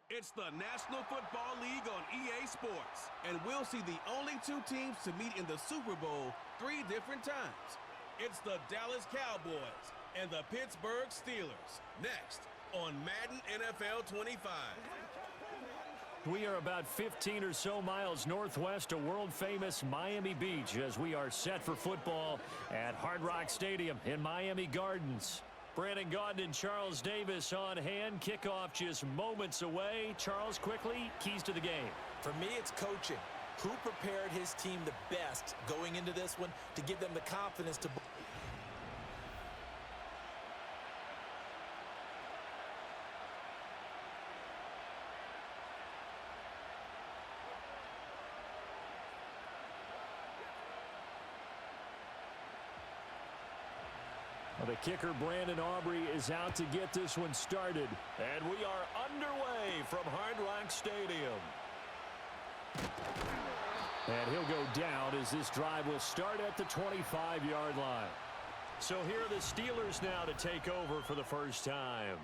It's the National Football League on EA Sports, and we'll see the only two teams to meet in the Super Bowl 3 different times. It's the Dallas Cowboys and the Pittsburgh Steelers, next on Madden NFL 25. We are about 15 or so miles northwest of world-famous Miami Beach as we are set for football at Hard Rock Stadium in Miami Gardens. Brandon Gaudin and Charles Davis on hand. Kickoff just moments away. Charles, quickly, keys to the game. For me, it's coaching. Who prepared his team the best going into this one to give them the confidence to... The kicker, Brandon Aubrey, is out to get this one started. And we are underway from Hard Rock Stadium. And he'll go down as this drive will start at the 25-yard line. So here are the Steelers now to take over for the first time.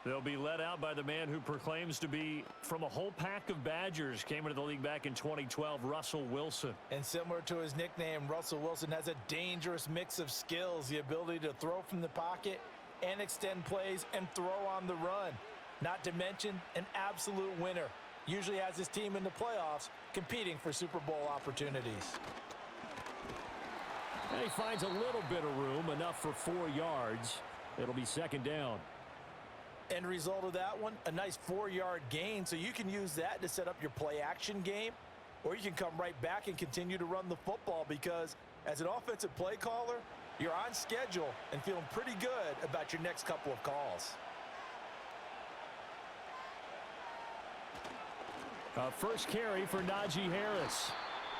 They'll be led out by the man who proclaims to be from a whole pack of Badgers. Came into the league back in 2012, Russell Wilson. And similar to his nickname, Russell Wilson has a dangerous mix of skills, the ability to throw from the pocket and extend plays and throw on the run. Not to mention an absolute winner. Usually has his team in the playoffs competing for Super Bowl opportunities. And he finds a little bit of room, enough for 4 yards. It'll be second down. End result of that one, a nice 4-yard gain, so you can use that to set up your play-action game, or you can come right back and continue to run the football because as an offensive play caller, you're on schedule and feeling pretty good about your next couple of calls. First carry for Najee Harris.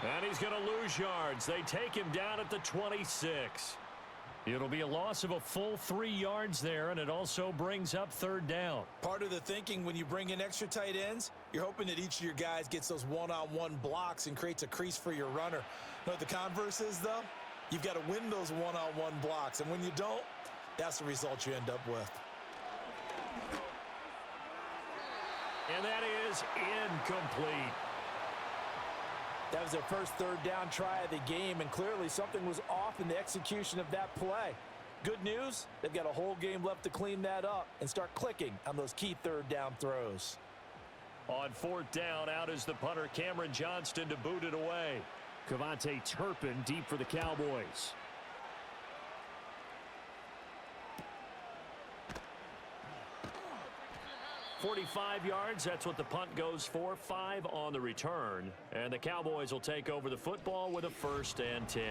And he's going to lose yards. They take him down at the 26. It'll be a loss of a full 3 yards there, and it also brings up third down. Part of the thinking when you bring in extra tight ends, you're hoping that each of your guys gets those one-on-one blocks and creates a crease for your runner. You know what the converse is, though? You've got to win those one-on-one blocks, and when you don't, that's the result you end up with. And that is incomplete. That was their first third down try of the game, and clearly something was off in the execution of that play. Good news, they've got a whole game left to clean that up and start clicking on those key third down throws. On fourth down, out is the punter, Cameron Johnston, to boot it away. Kevontae Turpin deep for the Cowboys. .45 yards, that's what the punt goes for. 5 on the return. And the Cowboys will take over the football with a 1st and 10.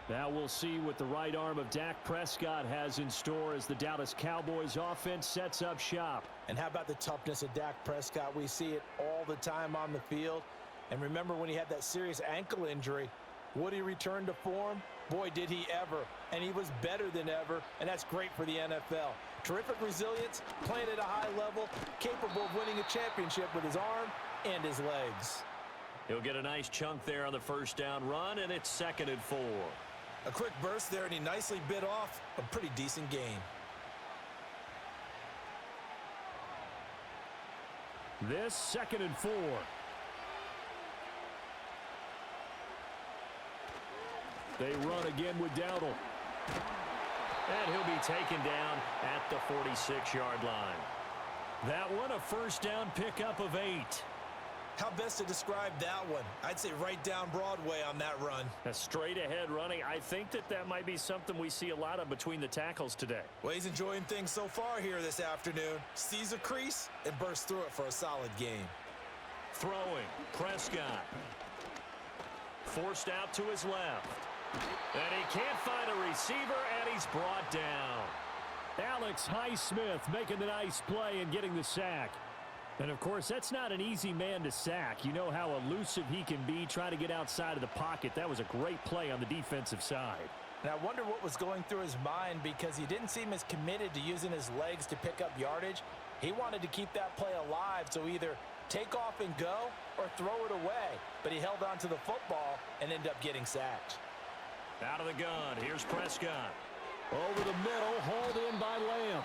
Now we'll see what the right arm of Dak Prescott has in store as the Dallas Cowboys offense sets up shop. And how about the toughness of Dak Prescott? We see it all the time on the field. And remember when he had that serious ankle injury, would he return to form? Boy, did he ever. And he was better than ever, and that's great for the NFL. Terrific resilience, playing at a high level, capable of winning a championship with his arm and his legs. He'll get a nice chunk there on the first down run, and it's 2nd and 4. A quick burst there, and he nicely bit off a pretty decent gain. This 2nd and 4. They run again with Dowdle. And he'll be taken down at the 46-yard line. That one, a first down pickup of 8. How best to describe that one? I'd say right down Broadway on that run. A straight-ahead running. I think that might be something we see a lot of between the tackles today. Well, he's enjoying things so far here this afternoon. Sees a crease and bursts through it for a solid game. Throwing, Prescott. Forced out to his left. And he can't find a receiver, and he's brought down. Alex Highsmith making the nice play and getting the sack. And, of course, that's not an easy man to sack. You know how elusive he can be trying to get outside of the pocket. That was a great play on the defensive side. And I wonder what was going through his mind because he didn't seem as committed to using his legs to pick up yardage. He wanted to keep that play alive, so either take off and go or throw it away. But he held on to the football and ended up getting sacked. Out of the gun, here's Prescott. Over the middle, hauled in by Lamb.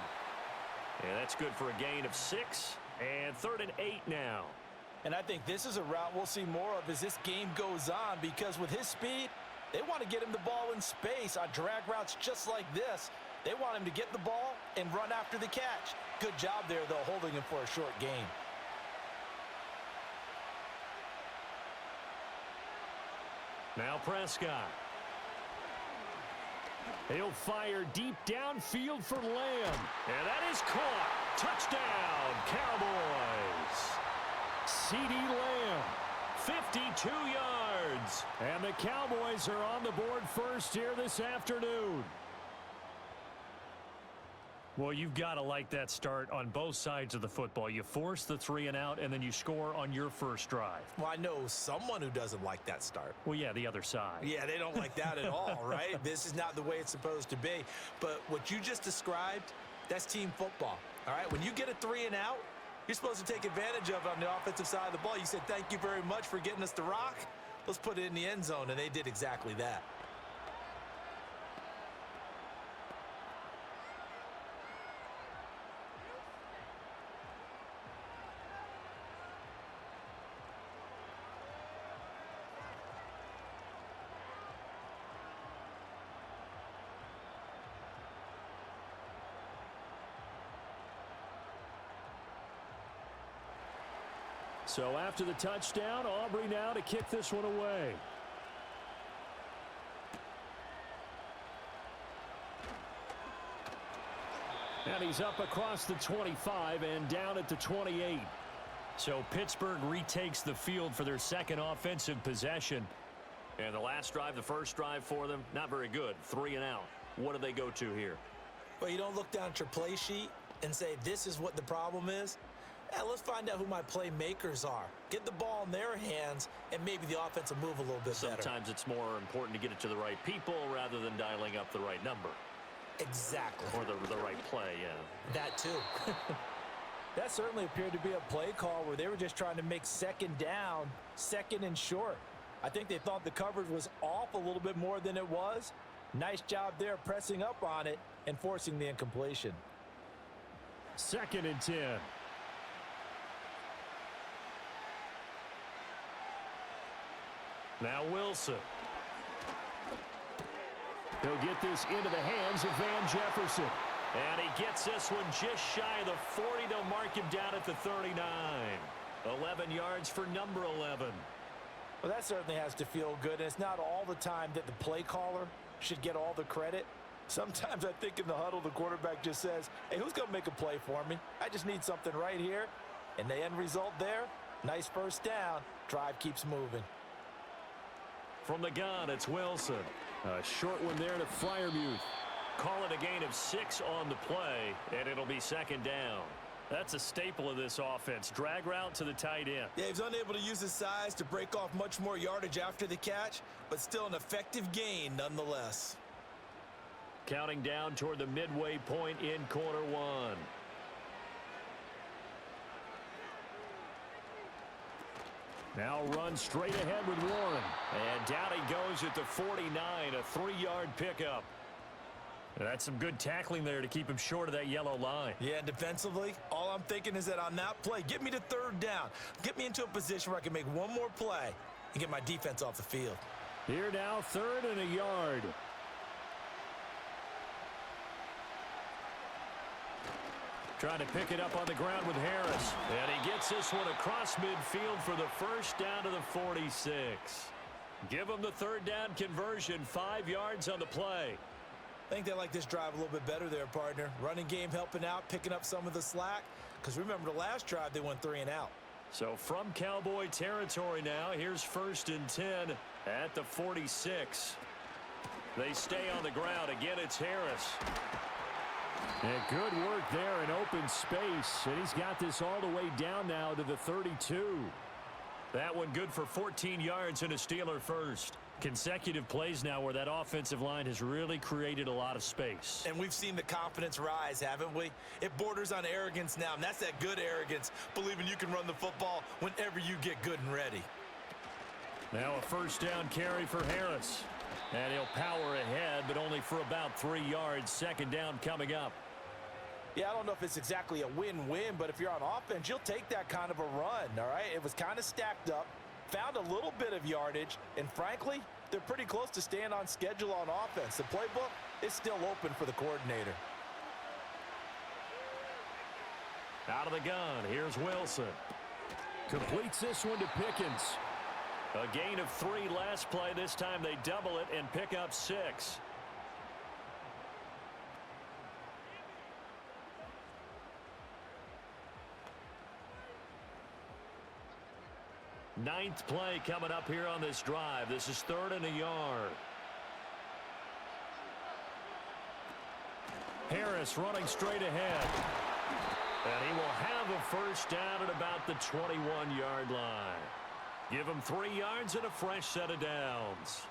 Yeah, that's good for a gain of 6. And 3rd and 8 now. And I think this is a route we'll see more of as this game goes on, because with his speed, they want to get him the ball in space on drag routes just like this. They want him to get the ball and run after the catch. Good job there, though, holding him for a short gain. Now Prescott. He'll fire deep downfield for Lamb. And that is caught. Touchdown, Cowboys. CeeDee Lamb, 52 yards. And the Cowboys are on the board first here this afternoon. Well, you've got to like that start on both sides of the football. You force the 3 and out, and then you score on your first drive. Well, I know someone who doesn't like that start. Well, yeah, the other side. Yeah, they don't like that at all, right? This is not the way it's supposed to be. But what you just described, that's team football, all right? When you get a 3 and out, you're supposed to take advantage of it on the offensive side of the ball. You said, thank you very much for getting us the rock. Let's put it in the end zone, and they did exactly that. So after the touchdown, Aubrey now to kick this one away. And he's up across the 25 and down at the 28. So Pittsburgh retakes the field for their second offensive possession. And the last drive, the first drive for them, not very good. 3 and out. What do they go to here? Well, you don't look down at your play sheet and say, this is what the problem is. Let's find out who my playmakers are. Get the ball in their hands, and maybe the offense will move a little bit better. Sometimes it's more important to get it to the right people rather than dialing up the right number. Exactly. Or the right play, yeah. That too. That certainly appeared to be a play call where they were just trying to make second down, second and short. I think they thought the coverage was off a little bit more than it was. Nice job there pressing up on it and forcing the incompletion. 2nd and 10. Now Wilson. He'll get this into the hands of Van Jefferson. And he gets this one just shy of the 40. They'll mark him down at the 39. 11 yards for number 11. Well, that certainly has to feel good. And it's not all the time that the play caller should get all the credit. Sometimes I think in the huddle, the quarterback just says, hey, who's going to make a play for me? I just need something right here. And the end result there, nice first down. Drive keeps moving. From the gun, it's Wilson. A short one there to Freiermuth. Call it a gain of 6 on the play, and it'll be 2nd down. That's a staple of this offense. Drag route to the tight end. Yeah, he's unable to use his size to break off much more yardage after the catch, but still an effective gain nonetheless. Counting down toward the midway point in quarter 1. Now run straight ahead with Warren. And down he goes at the 49, a 3-yard pickup. That's some good tackling there to keep him short of that yellow line. Yeah, defensively, all I'm thinking is that on that play, get me to 3rd down. Get me into a position where I can make one more play and get my defense off the field. Here now, 3rd and a yard. Trying to pick it up on the ground with Harris. And he gets this one across midfield for the first down to the 46. Give him the 3rd down conversion, 5 yards on the play. I think they like this drive a little bit better there, partner. Running game helping out, picking up some of the slack. Because remember, the last drive, they went 3 and out. So from Cowboy territory now, here's 1st and 10 at the 46. They stay on the ground. Again, it's Harris. And good work there in open space. And he's got this all the way down now to the 32. That one good for 14 yards and a Steeler first. Consecutive plays now where that offensive line has really created a lot of space. And we've seen the confidence rise, haven't we? It borders on arrogance now, and that's that good arrogance, believing you can run the football whenever you get good and ready. Now a 1st down carry for Harris. And he'll power ahead, but only for about 3 yards. 2nd down coming up. Yeah, I don't know if it's exactly a win-win, but if you're on offense, you'll take that kind of a run, all right? It was kind of stacked up, found a little bit of yardage, and frankly, they're pretty close to staying on schedule on offense. The playbook is still open for the coordinator. Out of the gun, here's Wilson. Completes this one to Pickens. A gain of 3 last play. This time they double it and pick up 6. Ninth play coming up here on this drive. This is 3rd and a yard. Harris running straight ahead. And he will have a first down at about the 21-yard line. Give him 3 yards and a fresh set of downs.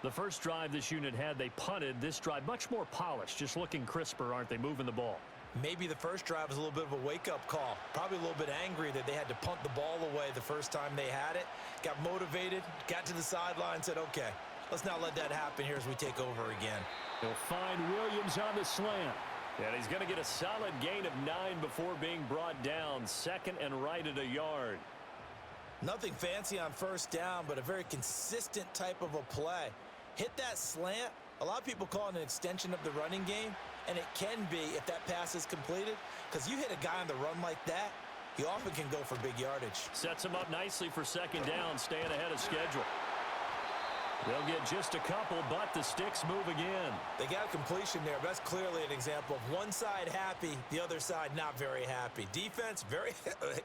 The first drive this unit had, they punted. This drive much more polished, just looking crisper, aren't they, moving the ball? Maybe the first drive was a little bit of a wake-up call. Probably a little bit angry that they had to punt the ball away the first time they had it. Got motivated, got to the sideline, said, okay, let's not let that happen here as we take over again. He'll find Williams on the slant. And he's going to get a solid gain of 9 before being brought down. 2nd and right at a yard. Nothing fancy on first down, but a very consistent type of a play. Hit that slant. A lot of people call it an extension of the running game, and it can be if that pass is completed, because you hit a guy on the run like that, he often can go for big yardage. Sets him up nicely for 2nd down, staying ahead of schedule. They'll get just a couple, but the sticks move again. They got a completion there, but that's clearly an example of one side happy, the other side not very happy. Defense, very,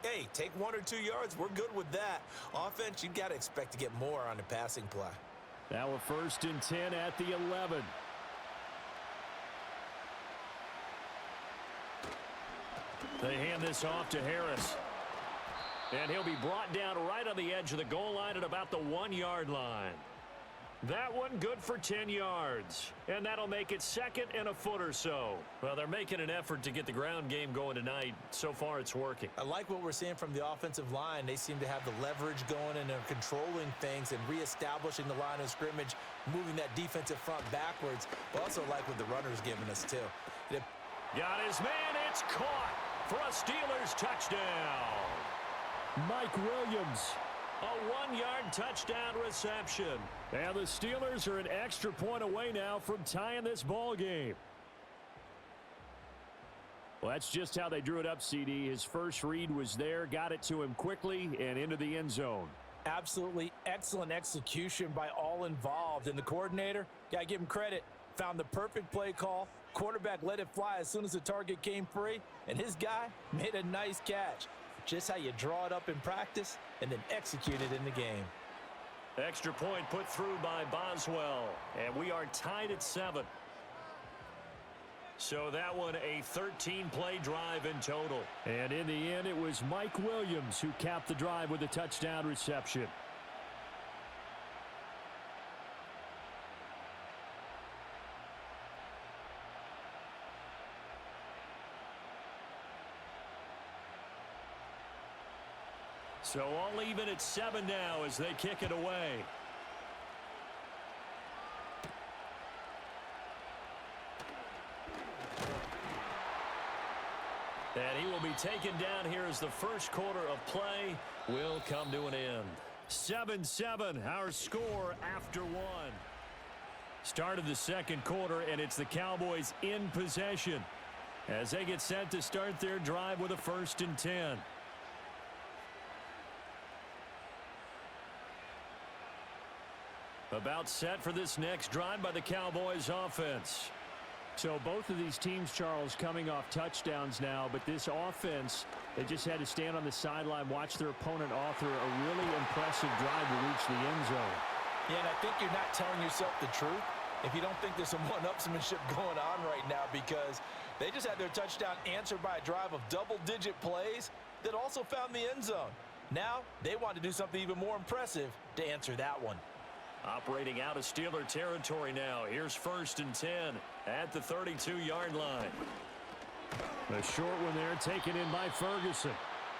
hey, take 1 or 2 yards, we're good with that. Offense, you got to expect to get more on the passing play. Now a 1st and 10 at the 11. They hand this off to Harris. And he'll be brought down right on the edge of the goal line at about the 1-yard line. That one good for 10 yards. And that'll make it 2nd and a foot or so. Well, they're making an effort to get the ground game going tonight. So far, it's working. I like what we're seeing from the offensive line. They seem to have the leverage going, and they're controlling things and reestablishing the line of scrimmage, moving that defensive front backwards. But also like what the runner's giving us, too. Got his man. It's caught for a Steelers touchdown. Mike Williams. A 1-yard touchdown reception. And the Steelers are an extra point away now from tying this ball game. Well, that's just how they drew it up, CD. His first read was there, got it to him quickly, and into the end zone. Absolutely excellent execution by all involved. And the coordinator, got to give him credit, found the perfect play call. Quarterback let it fly as soon as the target came free, and his guy made a nice catch. Just how you draw it up in practice and then execute it in the game. Extra point put through by Boswell, and we are tied at 7. So that one a 13-play drive in total. And in the end, it was Mike Williams who capped the drive with a touchdown reception. So all even at 7 now as they kick it away. And he will be taken down here as the first quarter of play will come to an end. 7-7, our score after 1. Start of the second quarter, and it's the Cowboys in possession as they get set to start their drive with a 1st and 10. About set for this next drive by the Cowboys offense. So both of these teams, Charles, coming off touchdowns now, but this offense, they just had to stand on the sideline, watch their opponent author a really impressive drive to reach the end zone. Yeah, and I think you're not telling yourself the truth if you don't think there's some one-upsmanship going on right now, because they just had their touchdown answered by a drive of double-digit plays that also found the end zone. Now they want to do something even more impressive to answer that one. Operating out of Steeler territory now. Here's 1st and 10 at the 32-yard line. A short one there taken in by Ferguson.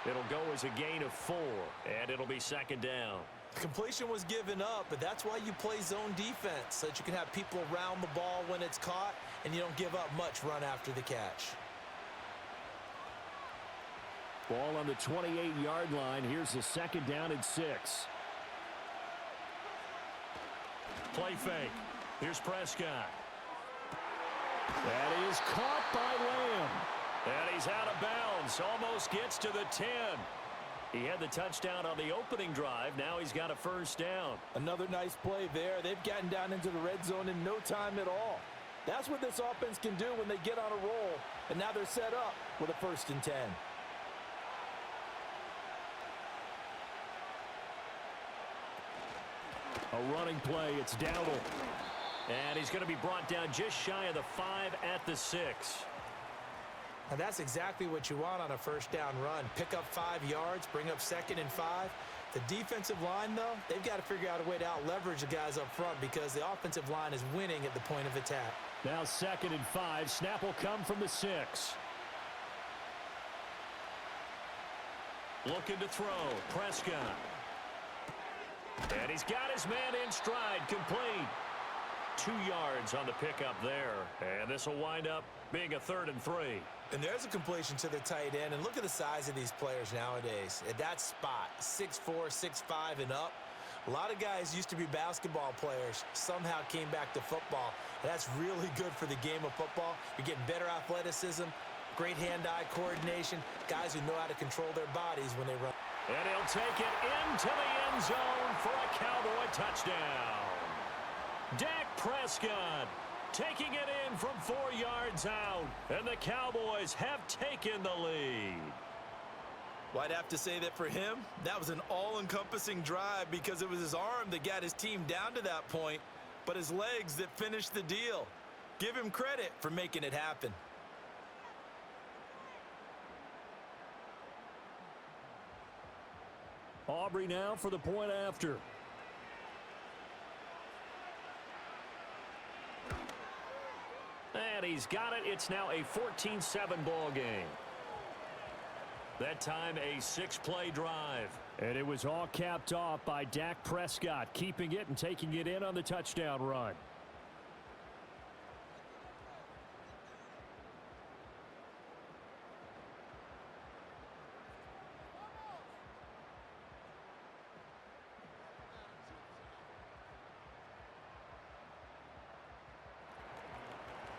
It'll go as a gain of 4, and it'll be 2nd down. Completion was given up, but that's why you play zone defense, so that you can have people around the ball when it's caught, and you don't give up much run after the catch. Ball on the 28-yard line. Here's the 2nd down and 6. Play fake. Here's Prescott. That is caught by Lamb. And he's out of bounds. Almost gets to the 10. He had the touchdown on the opening drive. Now he's got a 1st down. Another nice play there. They've gotten down into the red zone in no time at all. That's what this offense can do when they get on a roll. And now they're set up with a 1st and 10. A running play. It's Dowdle. And he's going to be brought down just shy of the 5 at the 6. And that's exactly what you want on a 1st down run. Pick up 5 yards, bring up 2nd and 5. The defensive line, though, they've got to figure out a way to out-leverage the guys up front because the offensive line is winning at the point of attack. Now 2nd and 5. Snap will come from the 6. Looking to throw. Prescott. And he's got his man in stride. Complete. 2 yards on the pickup there. And this will wind up being a 3rd and 3. And there's a completion to the tight end. And look at the size of these players nowadays. At that spot, 6'4", 6'5", and up. A lot of guys used to be basketball players, somehow came back to football. And that's really good for the game of football. You're getting better athleticism, great hand-eye coordination, guys who know how to control their bodies when they run. And he'll take it into the end zone for a Cowboy touchdown. Dak Prescott taking it in from 4 yards out, and the Cowboys have taken the lead. Well, I'd have to say that for him, that was an all-encompassing drive because it was his arm that got his team down to that point, but his legs that finished the deal. Give him credit for making it happen. Aubrey now for the point after. And he's got it. It's now a 14-7 ball game. That time a 6-play drive. And it was all capped off by Dak Prescott, keeping it and taking it in on the touchdown run.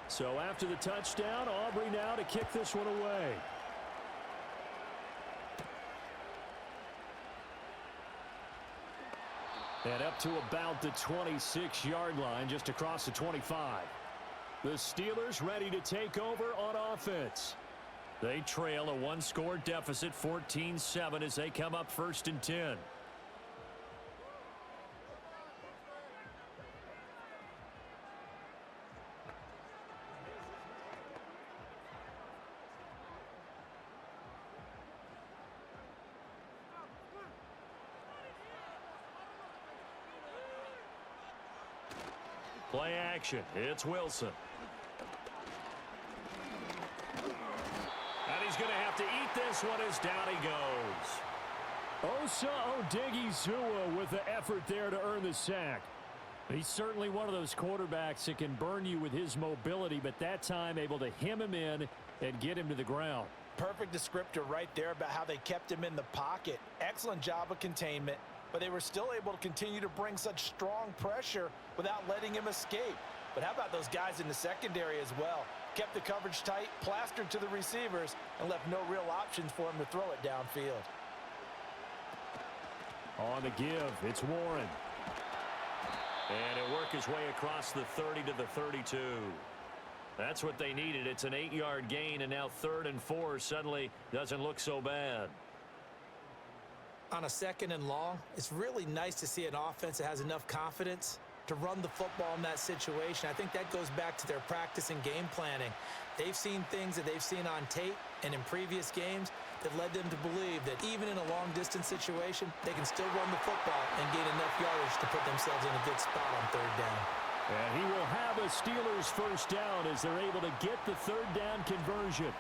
So after the touchdown, Aubrey now to kick this one away. And up to about the 26-yard line, just across the 25. The Steelers ready to take over on offense. They trail a 1-score deficit, 14-7, as they come up 1st and 10. Play action. It's Wilson. And he's going to have to eat this one as down he goes. Osa Odigizua with the effort there to earn the sack. He's certainly one of those quarterbacks that can burn you with his mobility, but that time able to hem him in and get him to the ground. Perfect descriptor right there about how they kept him in the pocket. Excellent job of containment, but they were still able to continue to bring such strong pressure without letting him escape. But how about those guys in the secondary as well? Kept the coverage tight, plastered to the receivers, and left no real options for him to throw it downfield. On the give, it's Warren. And he'll work his way across the 30 to the 32. That's what they needed. It's an 8-yard gain, and now 3rd and 4 suddenly doesn't look so bad. On a 2nd and long, it's really nice to see an offense that has enough confidence to run the football in that situation. I think that goes back to their practice and game planning. They've seen things that they've seen on tape and in previous games that led them to believe that even in a long-distance situation, they can still run the football and gain enough yardage to put themselves in a good spot on 3rd down. And he will have a Steelers 1st down as they're able to get the 3rd down conversion.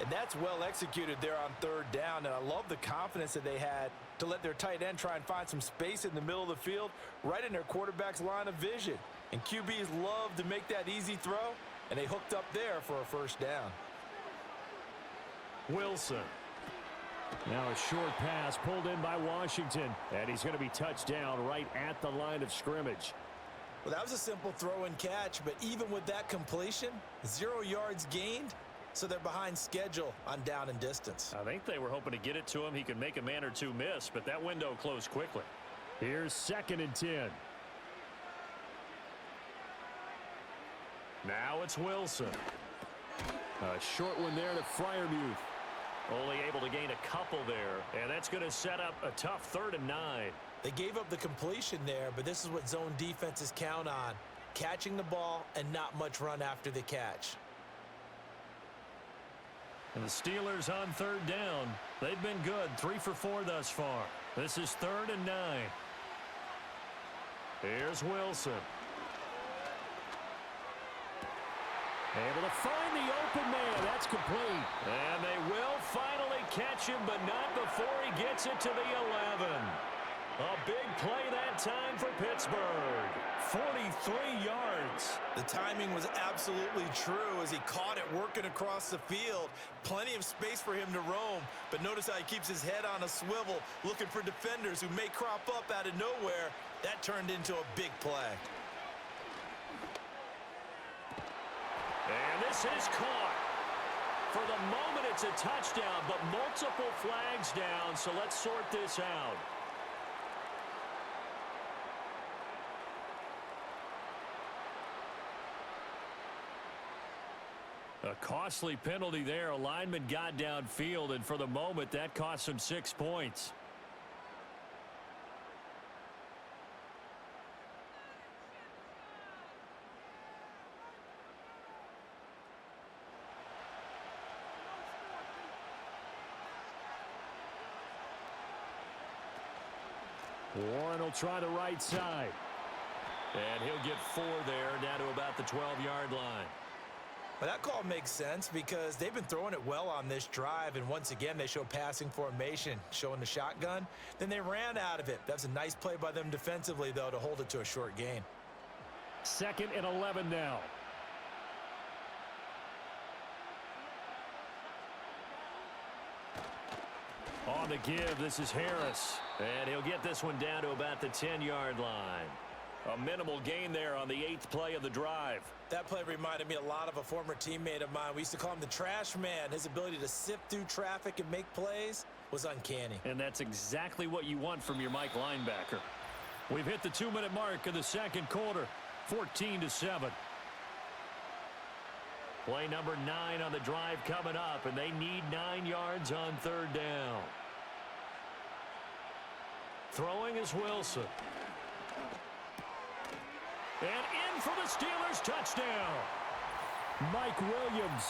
And that's well executed there on 3rd down, and I love the confidence that they had to let their tight end try and find some space in the middle of the field, right in their quarterback's line of vision. And QBs love to make that easy throw, and they hooked up there for a 1st down. Wilson. Now a short pass pulled in by Washington, and he's going to be touched down right at the line of scrimmage. Well, that was a simple throw and catch, but even with that completion, 0 yards gained, so they're behind schedule on down and distance. I think they were hoping to get it to him. He could make a man or two miss, but that window closed quickly. Here's 2nd and 10. Now it's Wilson. A short one there to Freiermuth. Only able to gain a couple there, and that's going to set up a tough 3rd and 9. They gave up the completion there, but this is what zone defenses count on. Catching the ball and not much run after the catch. And the Steelers on 3rd down. They've been good, 3 for 4 thus far. This is 3rd and 9. Here's Wilson. Able to find the open man. That's complete. And they will finally catch him, but not before he gets it to the 11. A big play that time for Pittsburgh. 43 yards. The timing was absolutely true as he caught it working across the field. Plenty of space for him to roam, but notice how he keeps his head on a swivel, looking for defenders who may crop up out of nowhere. That turned into a big play. And this is caught. For the moment, it's a touchdown, but multiple flags down, so let's sort this out. A costly penalty there. A lineman got downfield, and for the moment, that cost him 6 points. Warren will try the right side. And he'll get 4 there, down to about the 12-yard line. Well, that call makes sense because they've been throwing it well on this drive, and once again, they show passing formation, showing the shotgun. Then they ran out of it. That's a nice play by them defensively, though, to hold it to a short gain. 2nd and 11 now. On the give, this is Harris. And he'll get this one down to about the 10-yard line. A minimal gain there on the 8th play of the drive. That play reminded me a lot of a former teammate of mine. We used to call him the trash man. His ability to sift through traffic and make plays was uncanny. And that's exactly what you want from your Mike linebacker. We've hit the 2-minute mark of the 2nd quarter, 14-7. Play number 9 on the drive coming up, and they need 9 yards on 3rd down. Throwing is Wilson. And in for the Steelers touchdown. Mike Williams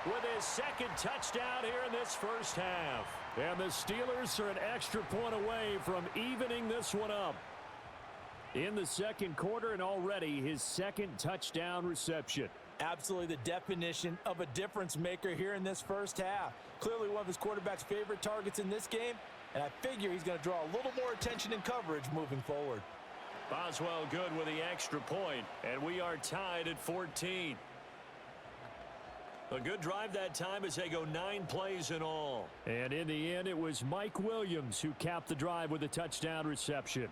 with his 2nd touchdown here in this first half. And the Steelers are an extra point away from evening this one up. In the 2nd quarter, and already his 2nd touchdown reception. Absolutely the definition of a difference maker here in this first half. Clearly one of his quarterback's favorite targets in this game, and I figure he's going to draw a little more attention and coverage moving forward. Boswell good with the extra point, and we are tied at 14. A good drive that time as they go 9 plays in all. And in the end, it was Mike Williams who capped the drive with a touchdown reception.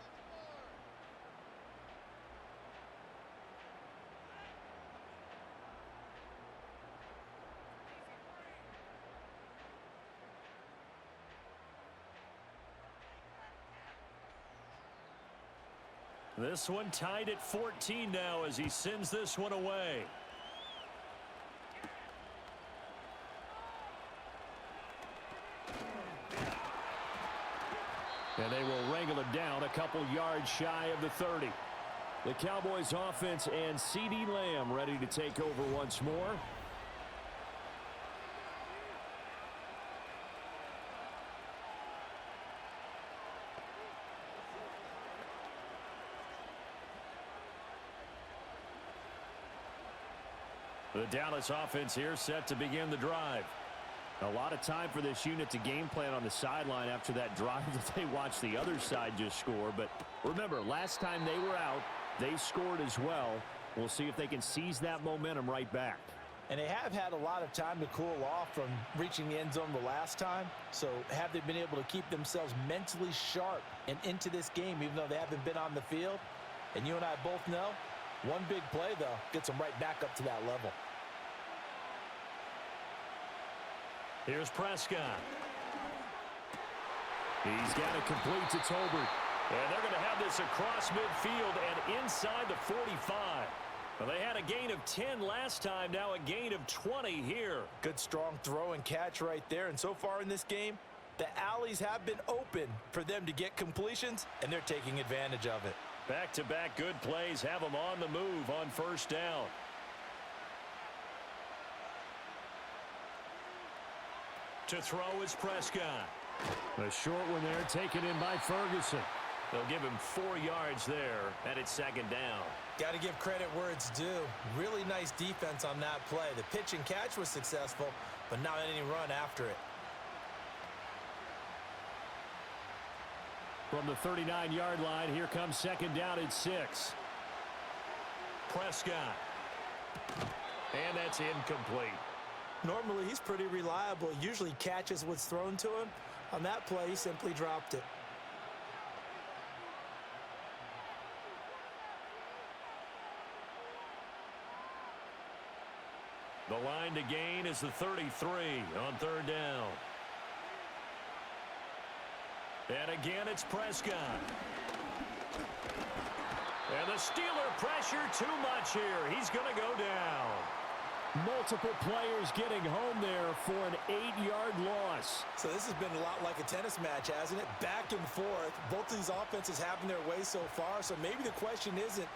This one tied at 14 now as he sends this one away. And they will wrangle it down a couple yards shy of the 30. The Cowboys offense and CeeDee Lamb ready to take over once more. The Dallas offense here set to begin the drive. A lot of time for this unit to game plan on the sideline after that drive that they watched the other side just score. But remember, last time they were out, they scored as well. We'll see if they can seize that momentum right back. And they have had a lot of time to cool off from reaching the end zone the last time. So have they been able to keep themselves mentally sharp and into this game, even though they haven't been on the field? And you and I both know, one big play, though, gets them right back up to that level. Here's Prescott. He's got it complete to Tolbert. And they're going to have this across midfield and inside the 45. Well, they had a gain of 10 last time, now a gain of 20 here. Good strong throw and catch right there. And so far in this game, the alleys have been open for them to get completions, and they're taking advantage of it. Back-to-back good plays have them on the move on first down. To throw is Prescott. A short one there taken in by Ferguson. They'll give him 4 yards there, and it's second down. Got to give credit where it's due. Really nice defense on that play. The pitch and catch was successful, but not any run after it. From the 39-yard line, here comes second down at 6. Prescott. And that's incomplete. Normally, he's pretty reliable. Usually catches what's thrown to him. On that play, he simply dropped it. The line to gain is the 33 on third down. And again, it's Prescott. And the Steeler pressure too much here. He's going to go down. Multiple players getting home there for an 8-yard loss. So this has been a lot like a tennis match, hasn't it? Back and forth. Both of these offenses having their way so far. So maybe the question isn't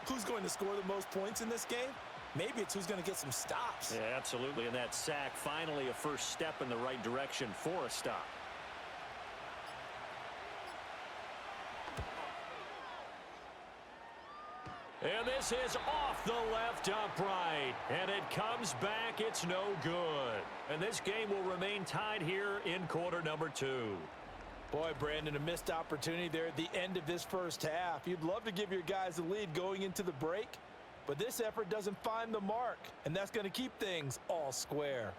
who's going to score the most points in this game. Maybe it's who's going to get some stops. Yeah, absolutely. And that sack, finally a first step in the right direction for a stop. And this is off the left upright. And it comes back. It's no good. And this game will remain tied here in quarter number 2. Boy, Brandon, a missed opportunity there at the end of this first half. You'd love to give your guys the lead going into the break, but this effort doesn't find the mark, and that's going to keep things all square.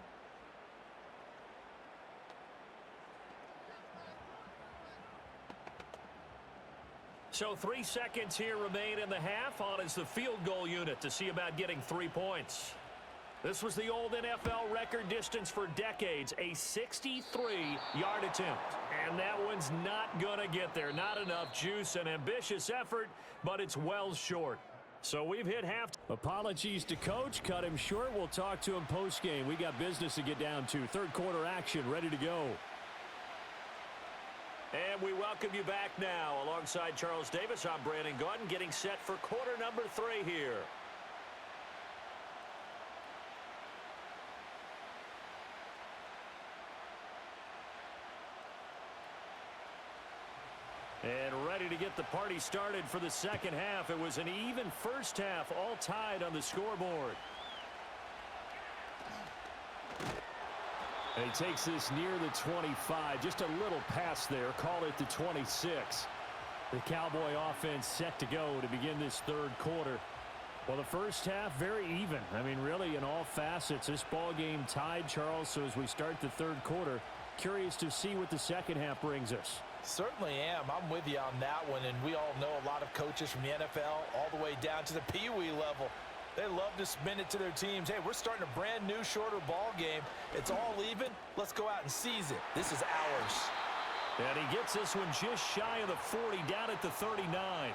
So 3 seconds here remain in the half. On is the field goal unit to see about getting 3 points. This was the old NFL record distance for decades, a 63-yard attempt. And that one's not going to get there. Not enough juice, an ambitious effort, but it's well short. So we've hit half. Apologies to Coach. Cut him short. We'll talk to him post-game. We got business to get down to. Third quarter action ready to go. And we welcome you back now. Alongside Charles Davis, I'm Brandon Gaudin, getting set for quarter number 3 here. And ready to get the party started for the second half. It was an even first half, all tied on the scoreboard. And he takes this near the 25. Just a little pass there. Call it the 26. The Cowboy offense set to go to begin this third quarter. Well, the first half, very even. I mean, really, in all facets, this ball game tied, Charles. So as we start the third quarter, curious to see what the second half brings us. Certainly am. I'm with you on that one, and we all know a lot of coaches from the NFL all the way down to the Pee Wee level. They love to spin it to their teams. Hey, we're starting a brand new, shorter ball game. It's all even. Let's go out and seize it. This is ours. And he gets this one just shy of the 40, down at the 39.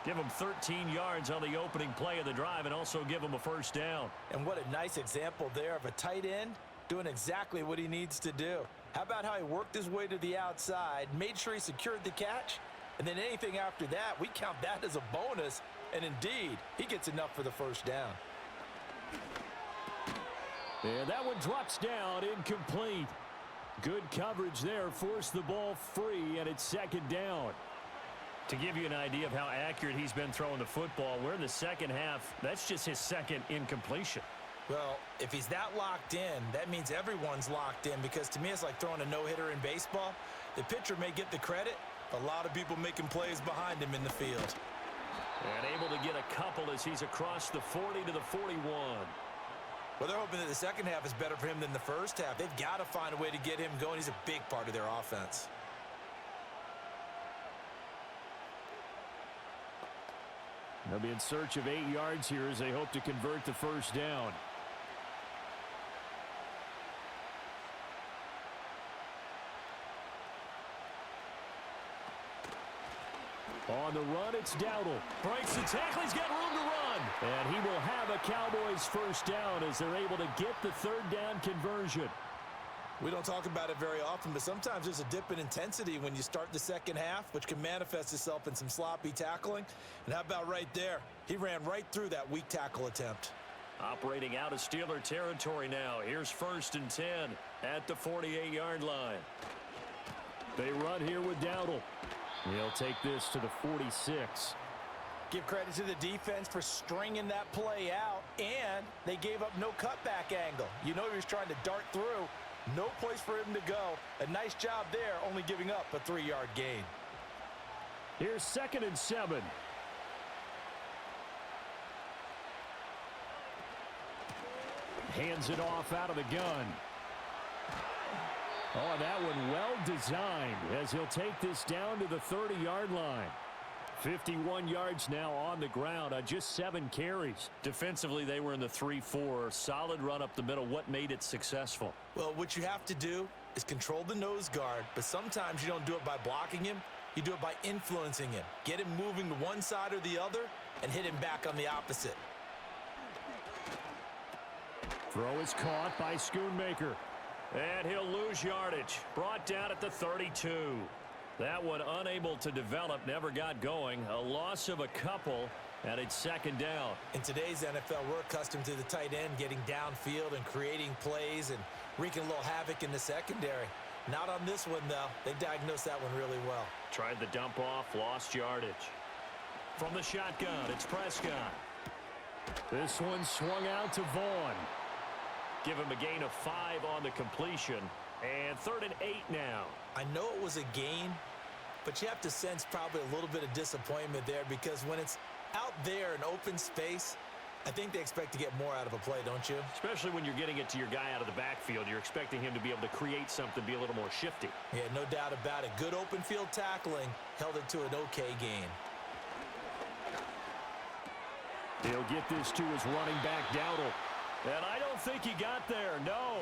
Give him 13 yards on the opening play of the drive and also give him a first down. And what a nice example there of a tight end doing exactly what he needs to do. How about how he worked his way to the outside, made sure he secured the catch, and then anything after that, we count that as a bonus. And indeed, he gets enough for the first down. And that one drops down, incomplete. Good coverage there, forced the ball free, and it's second down. To give you an idea of how accurate he's been throwing the football, we're in the second half. That's just his second incompletion. Well, if he's that locked in, that means everyone's locked in, because to me it's like throwing a no-hitter in baseball. The pitcher may get the credit, a lot of people making plays behind him in the field. And able to get a couple as he's across the 40 to the 41. Well, they're hoping that the second half is better for him than the first half. They've got to find a way to get him going. He's a big part of their offense. They'll be in search of 8 yards here as they hope to convert the first down. On the run, it's Dowdle. Breaks the tackle. He's got room to run. And he will have a Cowboys first down as they're able to get the third down conversion. We don't talk about it very often, but sometimes there's a dip in intensity when you start the second half, which can manifest itself in some sloppy tackling. And how about right there? He ran right through that weak tackle attempt. Operating out of Steeler territory now. Here's 1st and 10 at the 48-yard line. They run here with Dowdle. He'll take this to the 46. Give credit to the defense for stringing that play out, and they gave up no cutback angle. You know he was trying to dart through. No place for him to go. A nice job there, only giving up a 3-yard gain. Here's 2nd and 7. Hands it off out of the gun. Oh, that one well designed as he'll take this down to the 30-yard line. 51 yards now on the ground on just 7 carries. Defensively, they were in the 3-4. Solid run up the middle. What made it successful? Well, what you have to do is control the nose guard, but sometimes you don't do it by blocking him. You do it by influencing him. Get him moving to one side or the other and hit him back on the opposite. Throw is caught by Schoonmaker. And he'll lose yardage. Brought down at the 32. That one unable to develop, never got going. A loss of a couple, and it's 2nd down. In today's NFL, we're accustomed to the tight end getting downfield and creating plays and wreaking a little havoc in the secondary. Not on this one, though. They diagnosed that one really well. Tried the dump off, lost yardage. From the shotgun, it's Prescott. This one swung out to Vaughn. Give him a gain of 5 on the completion. And 3rd and 8 now. I know it was a gain, but you have to sense probably a little bit of disappointment there because when it's out there in open space, I think they expect to get more out of a play, don't you? Especially when you're getting it to your guy out of the backfield. You're expecting him to be able to create something, be a little more shifty. Yeah, no doubt about it. Good open field tackling held it to an okay gain. He'll get this to his running back, Dowdle. And I don't think he got there, no.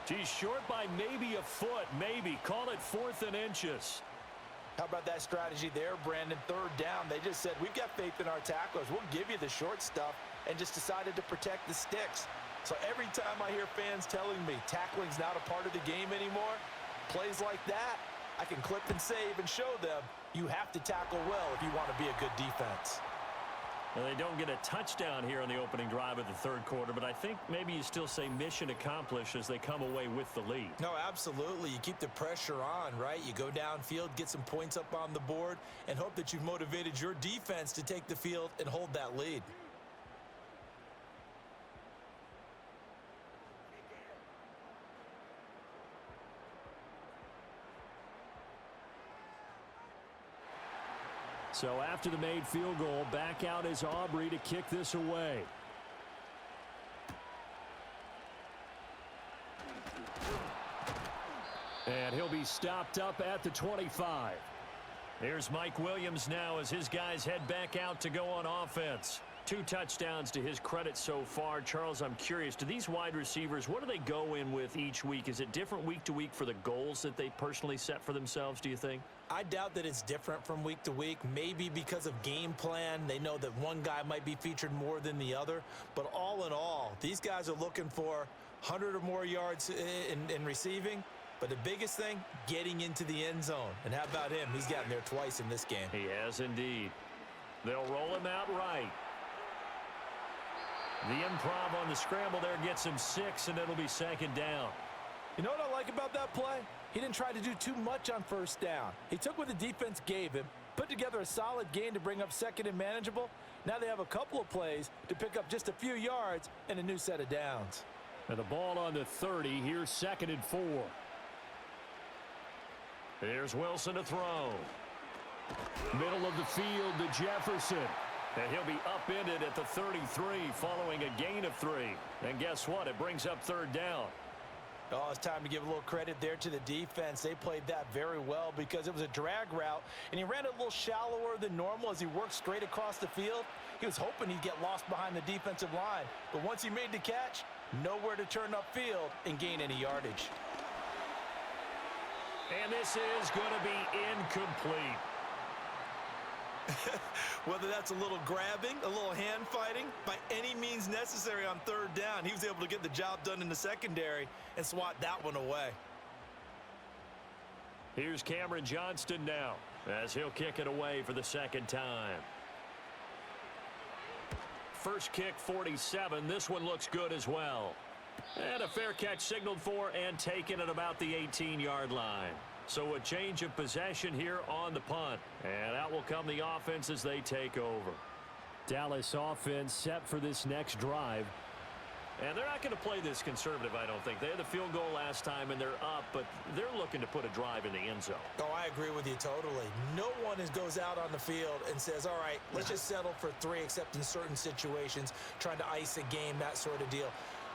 He's short by maybe a foot, maybe. Call it 4th and inches. How about that strategy there, Brandon? 3rd down. They just said, we've got faith in our tacklers. We'll give you the short stuff, and just decided to protect the sticks. So every time I hear fans telling me tackling's not a part of the game anymore, plays like that, I can clip and save and show them you have to tackle well if you want to be a good defense. Well, they don't get a touchdown here on the opening drive of the 3rd quarter, but I think maybe you still say mission accomplished as they come away with the lead. No, absolutely. You keep the pressure on, right? You go downfield, get some points up on the board, and hope that you've motivated your defense to take the field and hold that lead. So after the made field goal, back out is Aubrey to kick this away. And he'll be stopped up at the 25. There's Mike Williams now as his guys head back out to go on offense. 2 touchdowns to his credit so far. Charles, I'm curious, do these wide receivers, what do they go in with each week? Is it different week to week for the goals that they personally set for themselves, do you think? I doubt that it's different from week to week. Maybe because of game plan, they know that one guy might be featured more than the other. But all in all, these guys are looking for 100 or more yards in receiving. But the biggest thing, getting into the end zone. And how about him? He's gotten there twice in this game. He has indeed. They'll roll him out right. The improv on the scramble there gets him 6, and it'll be 2nd down. You know what I like about that play? He didn't try to do too much on 1st down. He took what the defense gave him, put together a solid gain to bring up 2nd and manageable. Now they have a couple of plays to pick up just a few yards and a new set of downs. And the ball on the 30. Here's 2nd and 4. Here's Wilson to throw. Middle of the field to Jefferson. And he'll be upended at the 33 following a gain of 3. And guess what? It brings up third down. Oh, it's time to give a little credit there to the defense. They played that very well because it was a drag route, and he ran it a little shallower than normal as he worked straight across the field. He was hoping he'd get lost behind the defensive line, but once he made the catch, nowhere to turn upfield and gain any yardage. And this is going to be incomplete. Whether that's a little grabbing, a little hand fighting, by any means necessary on third down, he was able to get the job done in the secondary and swat that one away. Here's Cameron Johnston now as he'll kick it away for the second time. First kick, 47. This one looks good as well. And a fair catch signaled for and taken at about the 18-yard line. So a change of possession here on the punt. And out will come the offense as they take over. Dallas offense set for this next drive. And they're not going to play this conservative, I don't think. They had the field goal last time, and they're up, but they're looking to put a drive in the end zone. Oh, I agree with you totally. No one goes out on the field and says, all right, let's just settle for 3, except in certain situations, trying to ice a game, that sort of deal.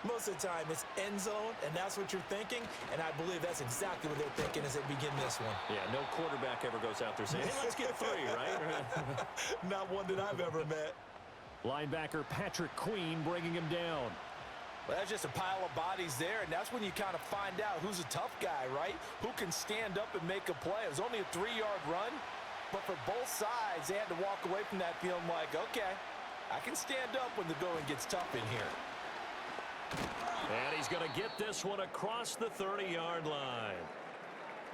Most of the time, it's end zone, and that's what you're thinking, and I believe that's exactly what they're thinking as they begin this one. Yeah, no quarterback ever goes out there saying, hey, let's get 3, right? Not one that I've ever met. Linebacker Patrick Queen bringing him down. Well, that's just a pile of bodies there, and that's when you kind of find out who's a tough guy, right? Who can stand up and make a play. It was only a 3-yard run, but for both sides, they had to walk away from that feeling like, okay, I can stand up when the going gets tough in here. And he's going to get this one across the 30-yard line.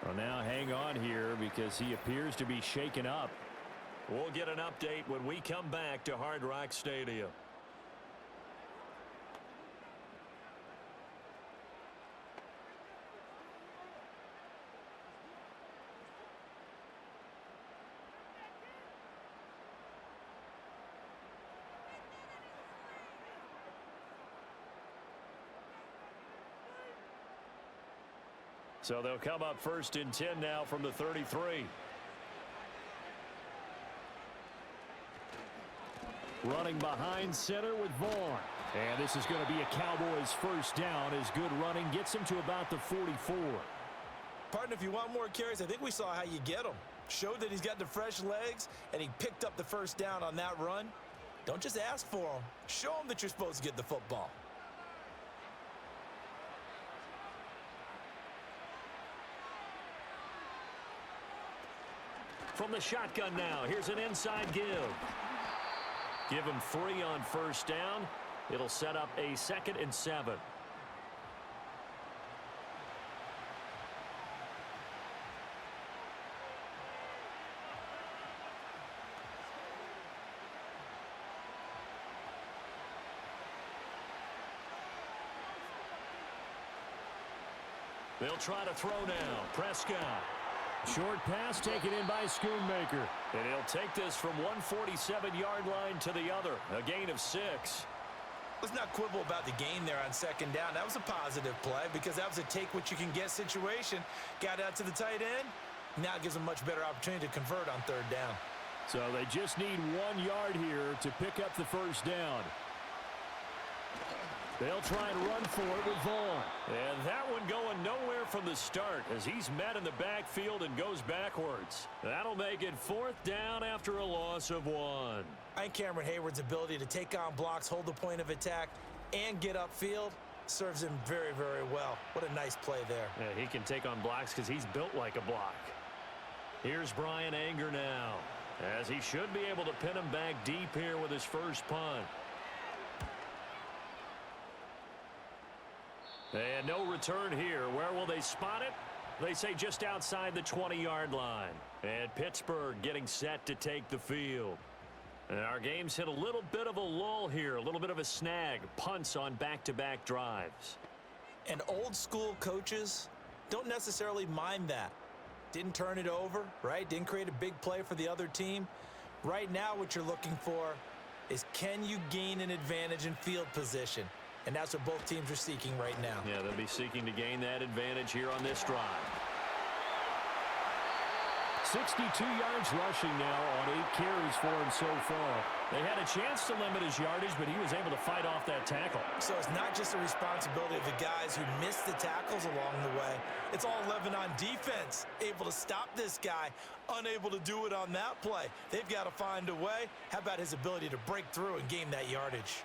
Well, now hang on here because he appears to be shaken up. We'll get an update when we come back to Hard Rock Stadium. So they'll come up 1st and 10 now from the 33. Running behind center with Vaughn. And this is going to be a Cowboys first down as good running gets him to about the 44. Partner, if you want more carries, I think we saw how you get them. Showed that he's got the fresh legs, and he picked up the first down on that run. Don't just ask for them. Show them that you're supposed to get the football. From the shotgun now, here's an inside give. Give him 3 on first down. It'll set up a 2nd and 7. They'll try to throw now. Prescott. Short pass taken in by Schoonmaker. And he'll take this from 147-yard line to the other. A gain of 6. Let's not quibble about the gain there on 2nd down. That was a positive play because that was a take-what-you-can-get situation. Got out to the tight end. Now it gives them much better opportunity to convert on 3rd down. So they just need 1 yard here to pick up the first down. They'll try and run for it with Vaughn. And that one going nowhere from the start as he's met in the backfield and goes backwards. That'll make it 4th down after a loss of 1. I think Cameron Hayward's ability to take on blocks, hold the point of attack, and get upfield serves him very, very well. What a nice play there. Yeah, he can take on blocks because he's built like a block. Here's Brian Anger now, as he should be able to pin him back deep here with his first punt. And no return here. Where will they spot it? They say just outside the 20-yard line. And Pittsburgh getting set to take the field. And our game's hit a little bit of a lull here, a little bit of a snag. Punts on back-to-back drives. And old-school coaches don't necessarily mind that. Didn't turn it over, right? Didn't create a big play for the other team. Right now what you're looking for is can you gain an advantage in field position? And that's what both teams are seeking right now. Yeah, they'll be seeking to gain that advantage here on this drive. 62 yards rushing now on 8 carries for him so far. They had a chance to limit his yardage, but he was able to fight off that tackle. So it's not just a responsibility of the guys who missed the tackles along the way. It's all 11 on defense, able to stop this guy, unable to do it on that play. They've got to find a way. How about his ability to break through and gain that yardage?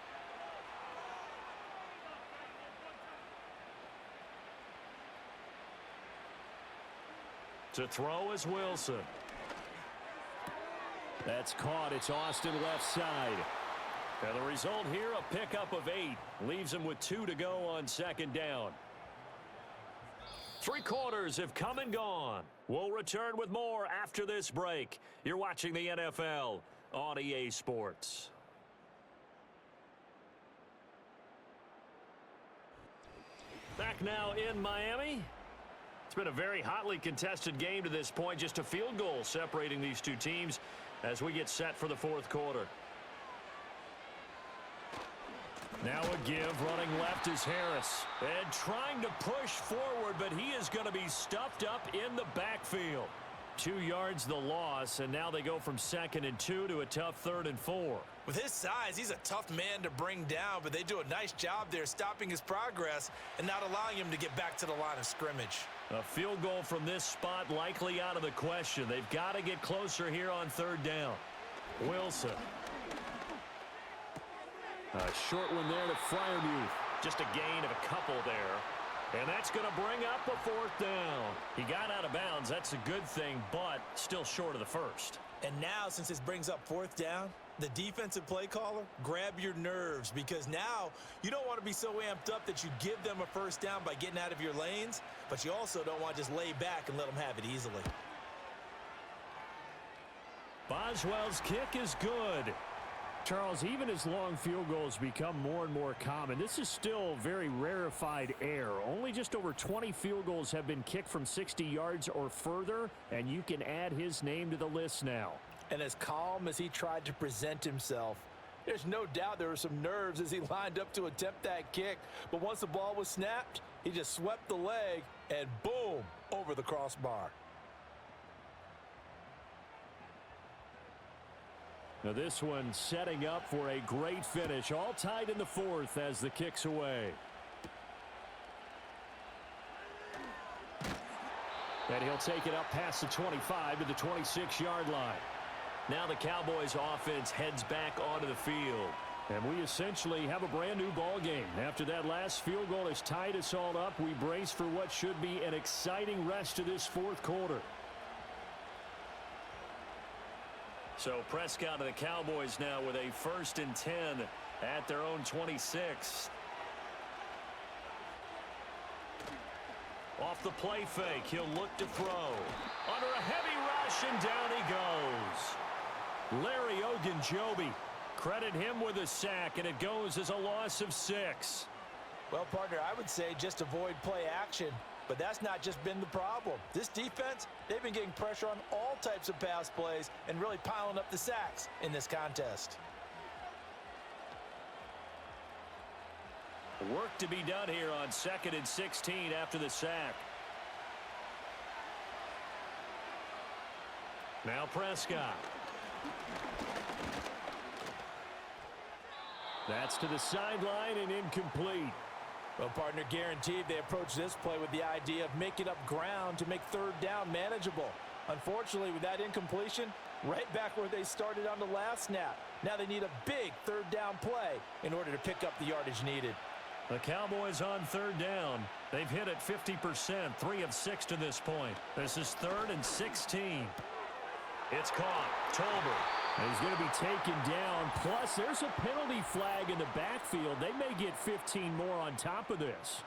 To throw is Wilson. That's caught. It's Austin left side. And the result here, a pickup of 8. Leaves him with 2 to go on second down. 3 quarters have come and gone. We'll return with more after this break. You're watching the NFL on EA Sports. Back now in Miami. It's been a very hotly contested game to this point. Just a field goal separating these two teams as we get set for the fourth quarter. Now a give. Running left is Harris. And trying to push forward, but he is going to be stuffed up in the backfield. 2 yards the loss, and now they go from 2nd and 2 to a tough 3rd and 4. With his size, he's a tough man to bring down, but they do a nice job there stopping his progress and not allowing him to get back to the line of scrimmage. A field goal from this spot likely out of the question. They've got to get closer here on 3rd down. Wilson. A short one there to Freiermuth. Just a gain of a couple there. And that's going to bring up a 4th down. He got out of bounds. That's a good thing, but still short of the first. And now, since this brings up 4th down, the defensive play caller, grab your nerves, because now you don't want to be so amped up that you give them a 1st down by getting out of your lanes, but you also don't want to just lay back and let them have it easily. Boswell's kick is good. Charles, even as long field goals become more and more common, this is still very rarefied air. Only just over 20 field goals have been kicked from 60 yards or further, and you can add his name to the list now. And as calm as he tried to present himself, there's no doubt there were some nerves as he lined up to attempt that kick. But once the ball was snapped, he just swept the leg and boom, over the crossbar. Now this one setting up for a great finish. All tied in the 4th as the kick's away. And he'll take it up past the 25 to the 26-yard line. Now the Cowboys offense heads back onto the field. And we essentially have a brand new ball game. After that last field goal has tied us all up, we brace for what should be an exciting rest of this 4th quarter. So Prescott and the Cowboys now with a 1st and 10 at their own 26. Off the play fake, he'll look to throw. Under a heavy rush, and down he goes. Larry Ogunjobi, credit him with a sack, and it goes as a loss of 6. Well, partner, I would say just avoid play action, but that's not just been the problem. This defense, they've been getting pressure on all types of pass plays and really piling up the sacks in this contest. Work to be done here on 2nd and 16 after the sack. Now Prescott. That's to the sideline and incomplete. Well, partner, guaranteed they approach this play with the idea of making up ground to make 3rd down manageable. Unfortunately, with that incompletion, right back where they started on the last snap. Now they need a big 3rd down play in order to pick up the yardage needed. The Cowboys on 3rd down. They've hit it 50%, 3 of 6 to this point. This is 3rd and 16. It's caught. Tolbert. And he's going to be taken down. Plus, there's a penalty flag in the backfield. They may get 15 more on top of this.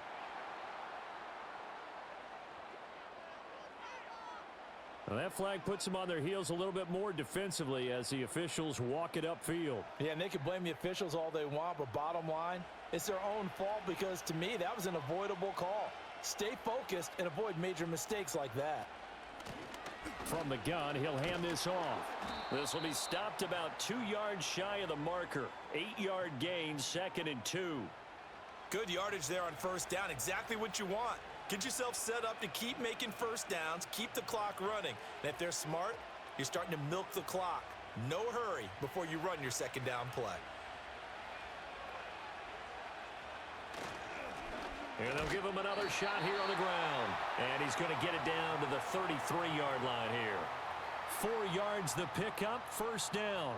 Well, that flag puts them on their heels a little bit more defensively as the officials walk it upfield. Yeah, and they can blame the officials all they want, but bottom line, it's their own fault because, to me, that was an avoidable call. Stay focused and avoid major mistakes like that. From the gun, he'll hand this off. This will be stopped about 2 yards shy of the marker. 8-yard gain, 2nd and 2. Good yardage there on 1st down. Exactly what you want. Get yourself set up to keep making first downs, keep the clock running. And if they're smart, you're starting to milk the clock. No hurry before you run your second down play. And they'll give him another shot here on the ground. And he's going to get it down to the 33-yard line here. 4 yards the pickup, first down.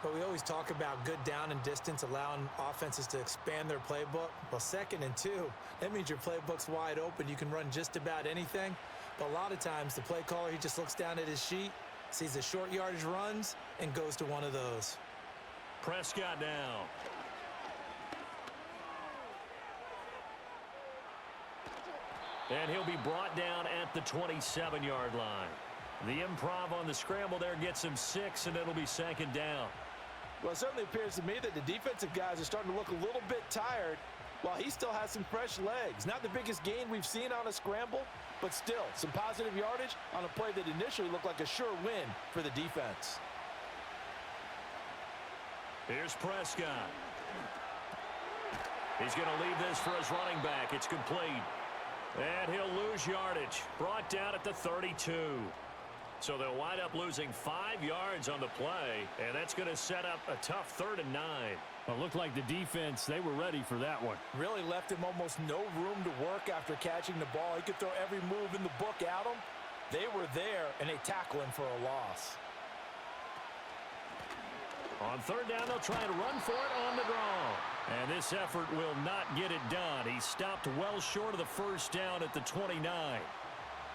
But we always talk about good down and distance, allowing offenses to expand their playbook. Well, 2nd and 2, that means your playbook's wide open. You can run just about anything. But a lot of times, the play caller, he just looks down at his sheet, sees the short yardage runs, and goes to one of those. Prescott now. And he'll be brought down at the 27-yard line. The improv on the scramble there gets him 6, and it'll be second down. Well, it certainly appears to me that the defensive guys are starting to look a little bit tired while he still has some fresh legs. Not the biggest gain we've seen on a scramble, but still some positive yardage on a play that initially looked like a sure win for the defense. Here's Prescott. He's going to leave this for his running back. It's complete. And he'll lose yardage. Brought down at the 32. So they'll wind up losing 5 yards on the play, and that's going to set up a tough 3rd and 9. Well, it looked like the defense, they were ready for that one. Really left him almost no room to work after catching the ball. He could throw every move in the book at him. They were there, and they tackle him for a loss. On 3rd down, they'll try and run for it on the draw. And this effort will not get it done. He stopped well short of the first down at the 29.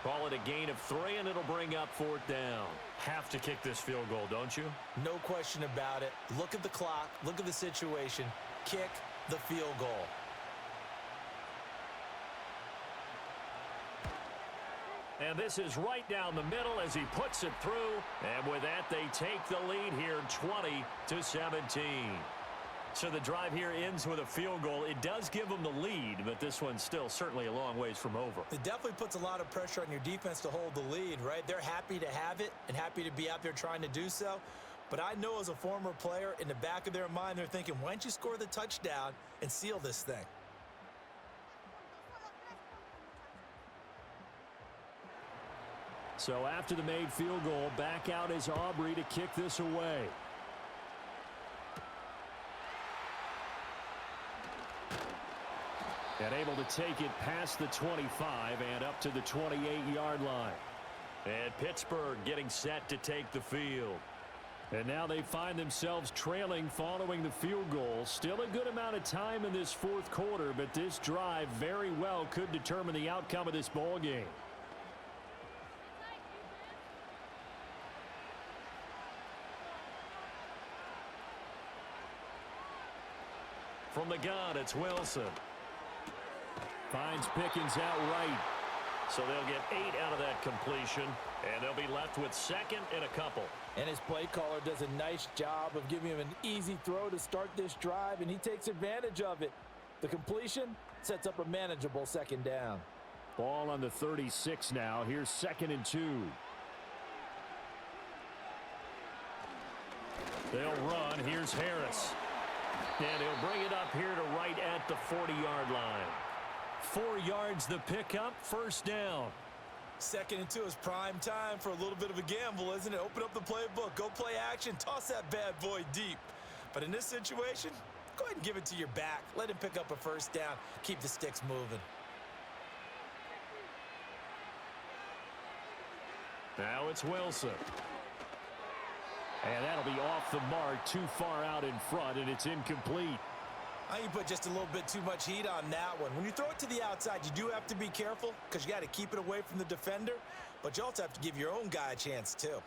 Call it a gain of 3, and it'll bring up 4th down. Have to kick this field goal, don't you? No question about it. Look at the clock. Look at the situation. Kick the field goal. And this is right down the middle as he puts it through. And with that, they take the lead here 20-17. So the drive here ends with a field goal. It does give them the lead, but this one's still certainly a long ways from over. It definitely puts a lot of pressure on your defense to hold the lead, right? They're happy to have it and happy to be out there trying to do so. But I know as a former player, in the back of their mind, they're thinking, why don't you score the touchdown and seal this thing? So after the made field goal, back out is Aubrey to kick this away. And able to take it past the 25 and up to the 28-yard line. And Pittsburgh getting set to take the field. And now they find themselves trailing following the field goal. Still a good amount of time in this 4th quarter, but this drive very well could determine the outcome of this ball game. From the gun, it's Wilson. Finds Pickens outright. So they'll get 8 out of that completion, and they'll be left with 2nd and a couple. And his play caller does a nice job of giving him an easy throw to start this drive, and he takes advantage of it. The completion sets up a manageable 2nd down. Ball on the 36 now. Here's 2nd and 2. They'll run. Here's Harris. And he'll bring it up here to right at the 40-yard line. 4 yards the pickup, first down. 2nd and 2 is prime time for a little bit of a gamble, isn't it? Open up the playbook, go play action, toss that bad boy deep. But in this situation, go ahead and give it to your back. Let him pick up a first down, keep the sticks moving. Now it's Wilson. And that'll be off the mark, too far out in front, and it's incomplete. I think you put just a little bit too much heat on that one. When you throw it to the outside, you do have to be careful because you got to keep it away from the defender, but you also have to give your own guy a chance too.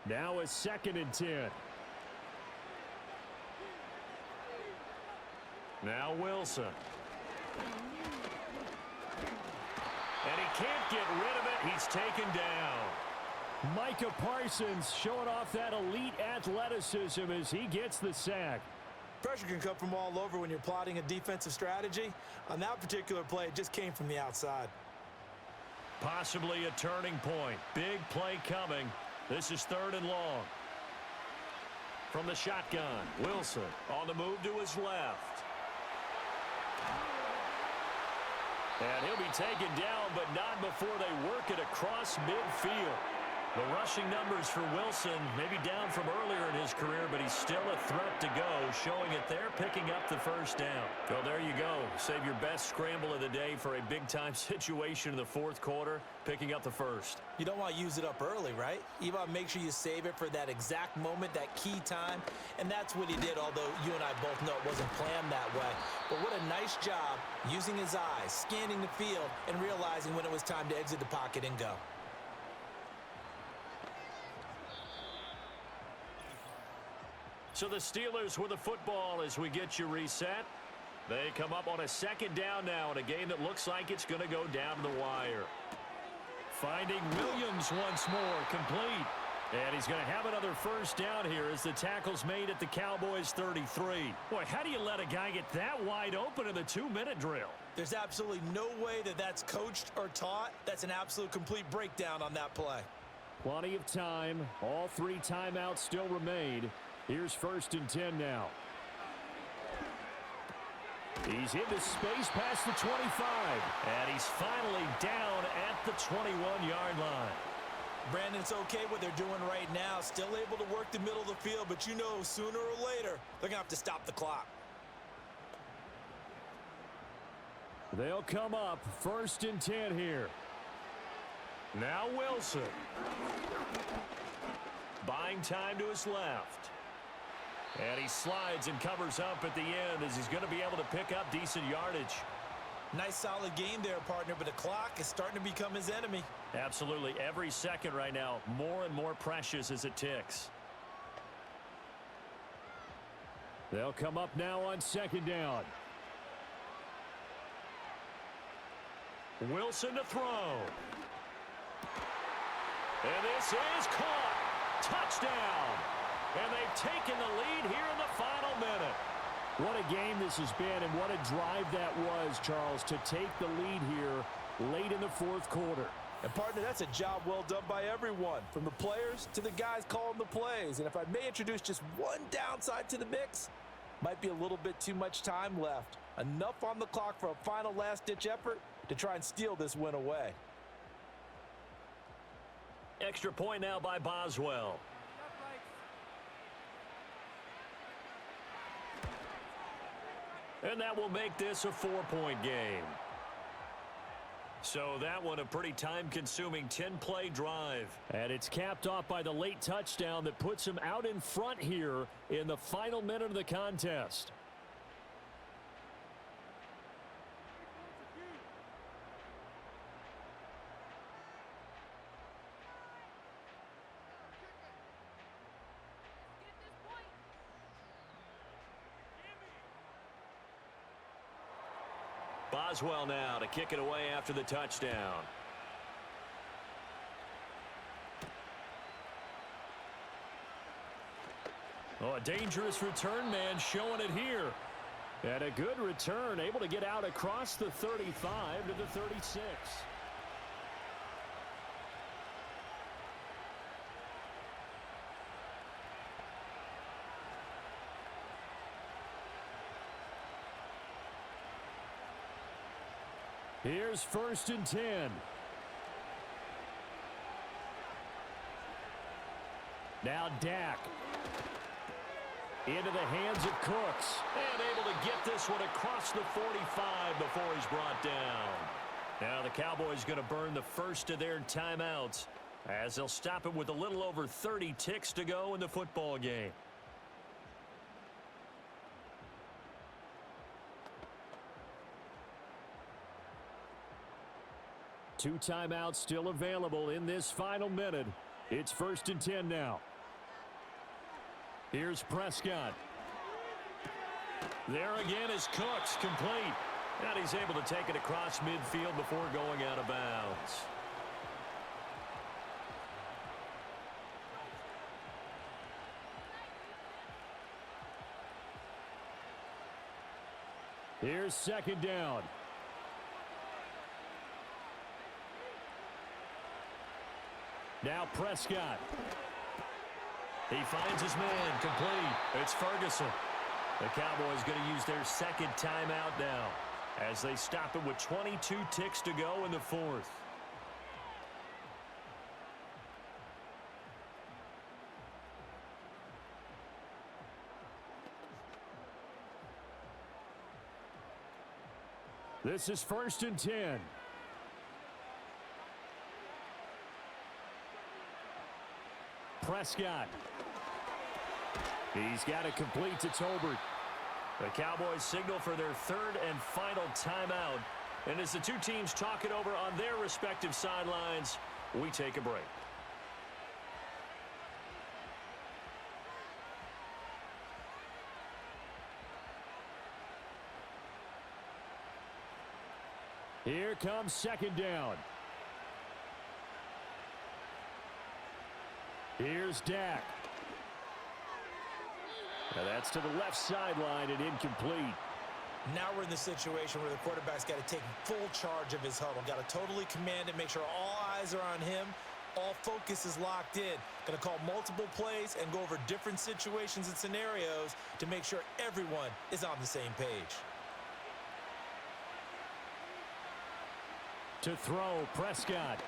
Now a 2nd and 10. Now Wilson. And he can't get rid of it. He's taken down. Micah Parsons showing off that elite athleticism as he gets the sack. Pressure can come from all over when you're plotting a defensive strategy. On that particular play, it just came from the outside. Possibly a turning point. Big play coming. This is 3rd and long. From the shotgun, Wilson on the move to his left. And he'll be taken down, but not before they work it across midfield. The rushing numbers for Wilson, maybe down from earlier in his career, but he's still a threat to go, showing it there, picking up the first down. Well, there you go. Save your best scramble of the day for a big-time situation in the fourth quarter, picking up the first. You don't want to use it up early, right? You want to make sure you save it for that exact moment, that key time, and that's what he did, although you and I both know it wasn't planned that way. But what a nice job using his eyes, scanning the field, and realizing when it was time to exit the pocket and go. So the Steelers with the football as we get you reset. They come up on a second down now in a game that looks like it's going to go down to the wire. Finding Williams once more, complete. And he's going to have another first down here as the tackle's made at the Cowboys 33. Boy, how do you let a guy get that wide open in the 2-minute drill? There's absolutely no way that that's coached or taught. That's an absolute complete breakdown on that play. Plenty of time. All 3 timeouts still remain. Here's 1st and 10 now. He's into space past the 25. And he's finally down at the 21-yard line. Brandon, it's okay what they're doing right now. Still able to work the middle of the field, but you know sooner or later they're going to have to stop the clock. They'll come up 1st and 10 here. Now Wilson. Buying time to his left. And he slides and covers up at the end as he's going to be able to pick up decent yardage. Nice solid game there, partner, but the clock is starting to become his enemy. Absolutely. Every second right now, more and more precious as it ticks. They'll come up now on 2nd down. Wilson to throw. And this is caught. Touchdown. And they've taken the lead here in the final minute. What a game this has been, and what a drive that was, Charles, to take the lead here late in the 4th quarter. And, partner, that's a job well done by everyone, from the players to the guys calling the plays. And if I may introduce just one downside to the mix, might be a little bit too much time left. Enough on the clock for a final last-ditch effort to try and steal this win away. Extra point now by Boswell. And that will make this a 4-point game. So that one a pretty time-consuming 10-play drive. And it's capped off by the late touchdown that puts him out in front here in the final minute of the contest. Boswell now to kick it away after the touchdown. Oh, a dangerous return man showing it here. And a good return, able to get out across the 35 to the 36. Here's 1st and 10. Now Dak. Into the hands of Cooks. And able to get this one across the 45 before he's brought down. Now the Cowboys going to burn the first of their timeouts as they'll stop it with a little over 30 ticks to go in the football game. Two timeouts still available in this final minute. It's 1st and 10 now. Here's Prescott. There again is Cooks, complete. And he's able to take it across midfield before going out of bounds. Here's 2nd down. Now Prescott. He finds his man, complete. It's Ferguson. The Cowboys going to use their second timeout now. as they stop it with 22 ticks to go in the fourth. This is 1st and 10. Prescott. He's got it complete to Tolbert. The Cowboys signal for their third and final timeout. And as the two teams talk it over on their respective sidelines, we take a break. Here comes 2nd down. Here's Dak. Now that's to the left sideline and incomplete. Now we're in the situation where the quarterback's got to take full charge of his huddle. Got to totally command it, make sure all eyes are on him. All focus is locked in. Going to call multiple plays and go over different situations and scenarios to make sure everyone is on the same page. To throw, Prescott.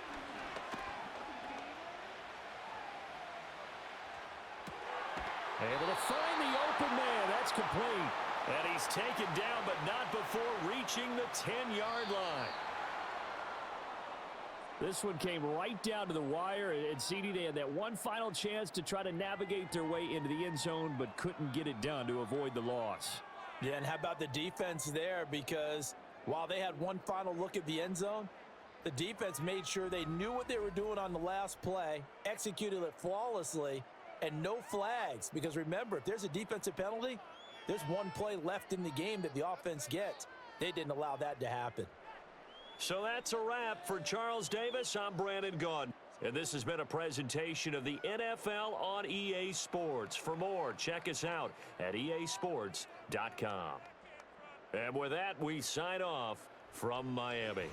Able to find the open man. That's complete. And he's taken down, but not before reaching the 10-yard line. This one came right down to the wire, and CD, they had that one final chance to try to navigate their way into the end zone, but couldn't get it done to avoid the loss. Yeah, and how about the defense there? Because while they had one final look at the end zone, the defense made sure they knew what they were doing on the last play, executed it flawlessly, and no flags. Because remember, if there's a defensive penalty, there's one play left in the game that the offense gets. They didn't allow that to happen. So that's a wrap for Charles Davis. I'm Brandon Gaudin. And this has been a presentation of the NFL on EA Sports. For more, check us out at easports.com. And with that, we sign off from Miami.